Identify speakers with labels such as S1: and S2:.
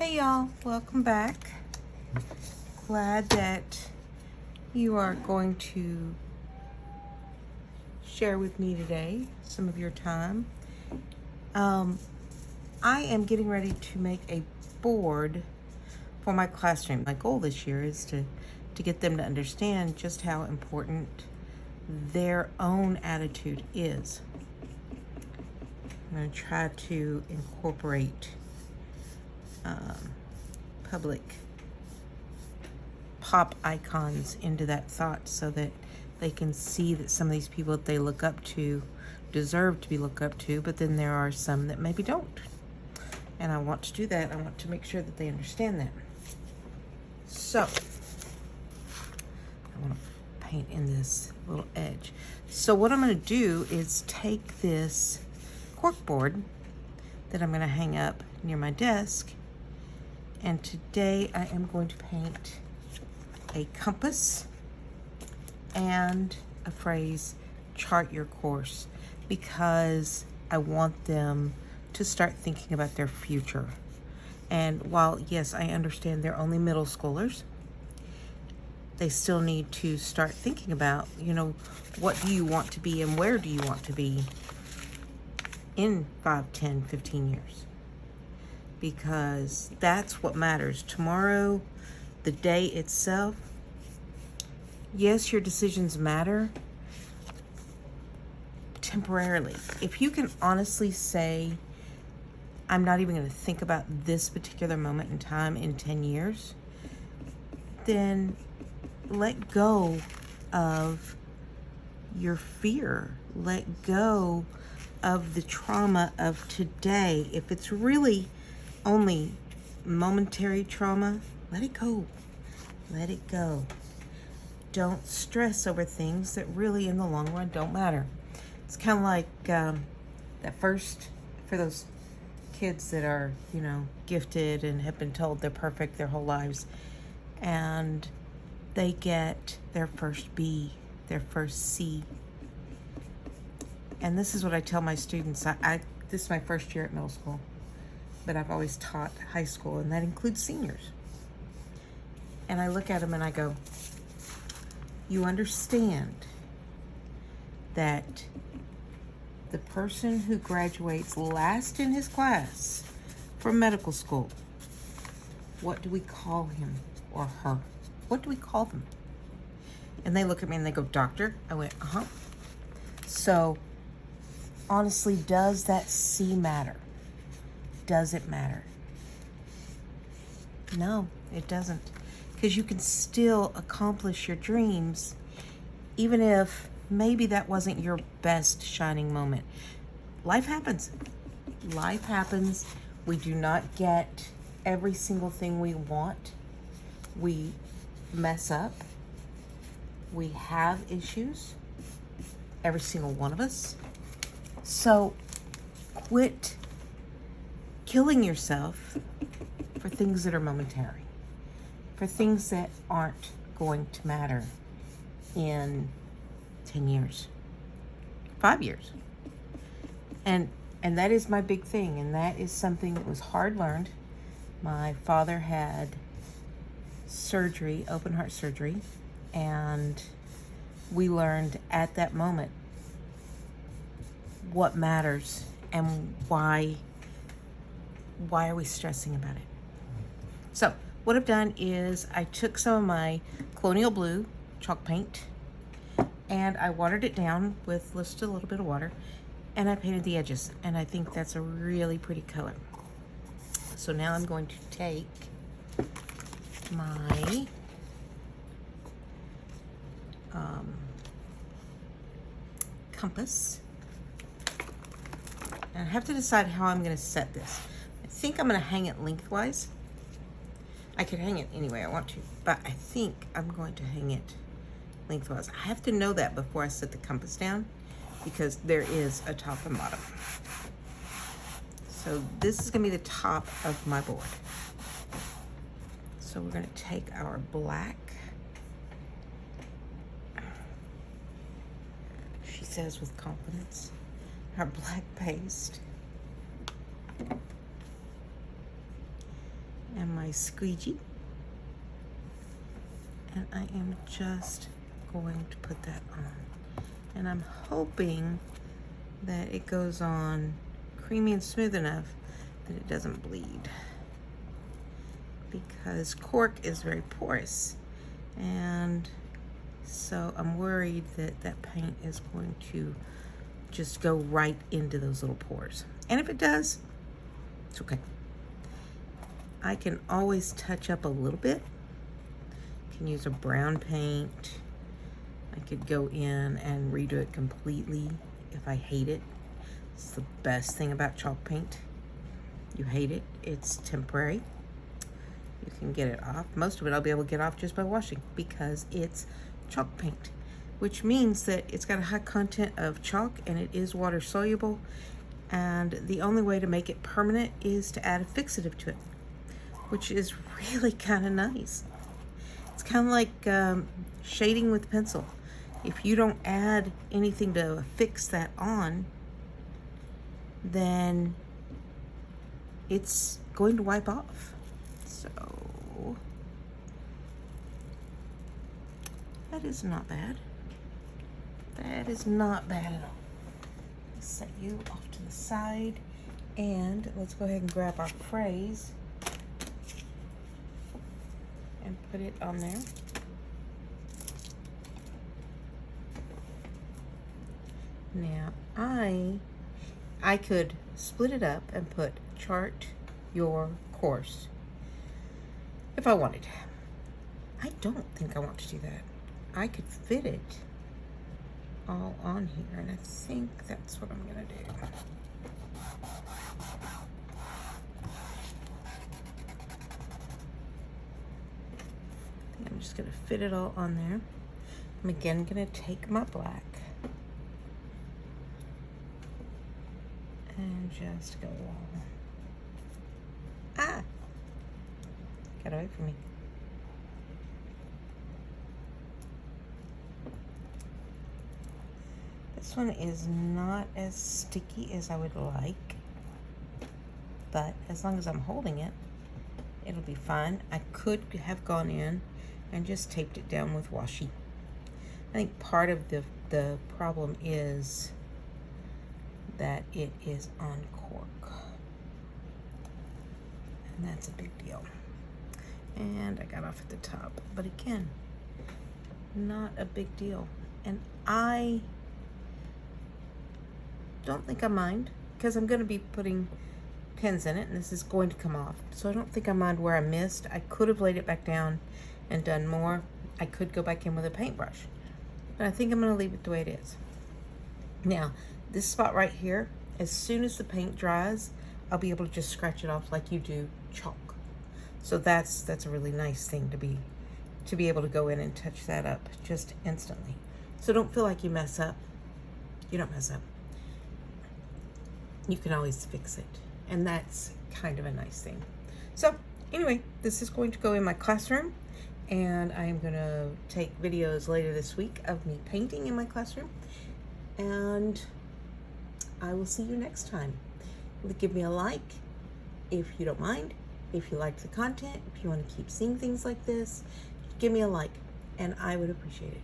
S1: Hey y'all, welcome back. Glad that you are going to share with me today some of your time. I am getting ready to make a board for my classroom. My goal this year is to get them to understand just how important their own attitude is. I'm going to try to incorporate public pop icons into that thought so that they can see that some of these people that they look up to deserve to be looked up to, but then there are some that maybe don't. And I want to do that. I want to make sure that they understand that. So, I want to paint in this little edge. So what I'm going to do is take this cork board that I'm going to hang up near my desk, and today I am going to paint a compass and a phrase, chart your course, because I want them to start thinking about their future. And while, yes, I understand they're only middle schoolers, they still need to start thinking about, what do you want to be and where do you want to be in 5, 10, 15 years? Because that's what matters. Tomorrow, the day itself, yes, your decisions matter temporarily. If you can honestly say, I'm not even going to think about this particular moment in time in 10 years, then let go of your fear. Let go of the trauma of today. If it's really only momentary trauma, let it go. Let it go. Don't stress over things that really in the long run don't matter. It's kind of like that first, for those kids that are, gifted and have been told they're perfect their whole lives, and they get their first B, their first C. And this is what I tell my students. This is my first year at middle school, but I've always taught high school, and that includes seniors. And I look at them and I go, you understand that the person who graduates last in his class from medical school, what do we call him or her? What do we call them? And they look at me and they go, doctor. I went, uh-huh. So honestly, does that C matter? Does it matter? No, it doesn't. Because you can still accomplish your dreams, even if maybe that wasn't your best shining moment. Life happens. Life happens. We do not get every single thing we want. We mess up. We have issues. Every single one of us. So quit killing yourself for things that are momentary, for things that aren't going to matter in 10 years, 5 years. And that is my big thing, and that is something that was hard learned. My father had surgery, open heart surgery, and we learned at that moment what matters and why are we stressing about it. So what I've done is I took some of my Colonial Blue chalk paint and I watered it down with just a little bit of water, and I painted the edges, and I think that's a really pretty color. So now I'm going to take my compass, and I have to decide how I'm going to set this. I think I'm going to hang it lengthwise. I could hang it any way I want to, but I think I'm going to hang it lengthwise. I have to know that before I set the compass down, because there is a top and bottom. So this is going to be the top of my board. So we're going to take our black, she says with confidence, our black paste, my squeegee. And I am just going to put that on. And I'm hoping that it goes on creamy and smooth enough that it doesn't bleed. Because cork is very porous. And so I'm worried that that paint is going to just go right into those little pores. And if it does, it's okay. I can always touch up a little bit. Can use a brown paint. I could go in and redo it completely if I hate it. It's the best thing about chalk paint. You hate it, it's temporary. You can get it off. Most of it I'll be able to get off just by washing because it's chalk paint, which means that it's got a high content of chalk and it is water soluble. And the only way to make it permanent is to add a fixative to it, which is really kind of nice. It's kind of like shading with pencil. If you don't add anything to fix that on, then it's going to wipe off. So that is not bad. That is not bad at all. Let's set you off to the side and let's go ahead and grab our phrase and put it on there. Now I could split it up and put chart your course if I wanted. I don't think I want to do that. I could fit it all on here, and I think that's what I'm gonna do. I'm just gonna fit it all on there. I'm again gonna take my black and just go along. Ah! Get away from me. This one is not as sticky as I would like, but as long as I'm holding it, it'll be fine. I could have gone in and just taped it down with washi. I think part of the problem is that it is on cork, and that's a big deal. And I got off at the top, but again, not a big deal. And I don't think I mind, because I'm going to be putting pins in it, and this is going to come off. So I don't think I mind where I missed. I could have laid it back down and done more. I could go back in with a paintbrush, but I think I'm going to leave it the way it is. Now, this spot right here, as soon as the paint dries, I'll be able to just scratch it off like you do chalk. So that's a really nice thing to be able to go in and touch that up just instantly. So don't feel like you mess up. You don't mess up. You can always fix it, and that's kind of a nice thing. So anyway, this is going to go in my classroom, and I'm going to take videos later this week of me painting in my classroom, and I will see you next time. Give me a like if you don't mind. If you liked the content, if you want to keep seeing things like this, give me a like, and I would appreciate it.